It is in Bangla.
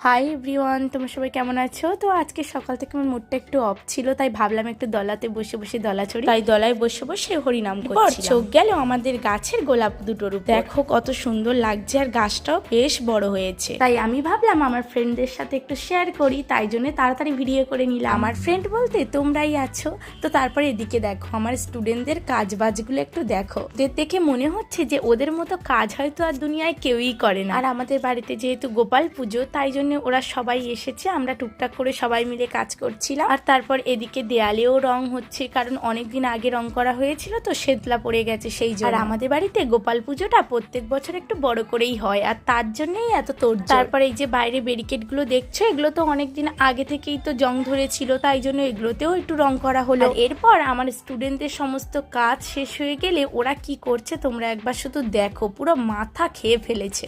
হাই এভরিওয়ান, তোমরা সবাই কেমন আছো? তো আজকে সকাল থেকে আমার মুডটা একটু অফ ছিল, তাই ভাবলাম একটু দলাতে বসে বসে দলা ছড়ি। তাই দলায় বসে বসে হরিনাম করছি। চোখ গেল আমাদের গাছের গোলাপ দুটোর উপর। দেখো কত সুন্দর লাগছে, আর গাছটাও বেশ বড় হয়েছে। তাই আমি ভাবলাম আমার ফ্রেন্ডদের সাথে একটু শেয়ার করি, তাই জন্য তাড়াতাড়ি ভিডিও করে নিলাম। আমার ফ্রেন্ড বলতে তোমরাই আছো। তো তারপরে এদিকে দেখো আমার স্টুডেন্টদের কাজ বাজগুলো একটু দেখো। দেখে মনে হচ্ছে যে ওদের মতো কাজ হয়তো আর দুনিয়ায় কেউই করে না। আর আমাদের বাড়িতে যেহেতু গোপাল পুজো, তাই জন্য ওরা সবাই এসেছে, আমরা টুকটাক করে সবাই মিলে কাজ করছিলাম। আর তারপর এদিকে দেয়ালেও রং হচ্ছে, কারণ অনেকদিন আগে রং করা হয়েছিল তো শেতলা পড়ে গেছে সেই জন্য। আর আমাদের বাড়িতে গোপাল পুজোটা প্রত্যেক বছর একটু বড় করেই হয়, আর তার জন্যই এত তোড়জোড়। তারপর এই যে বাইরে ব্যারিকেড গুলো দেখছো, এগুলো তো অনেকদিন আগে থেকেই তো জং ধরেছিল, তাই জন্য এগুলোতেও একটু রং করা হলো। এরপর আমার স্টুডেন্টদের সমস্ত কাজ শেষ হয়ে গেলে ওরা কি করছে তোমরা একবার শুধু দেখো, পুরো মাথা খেয়ে ফেলেছে।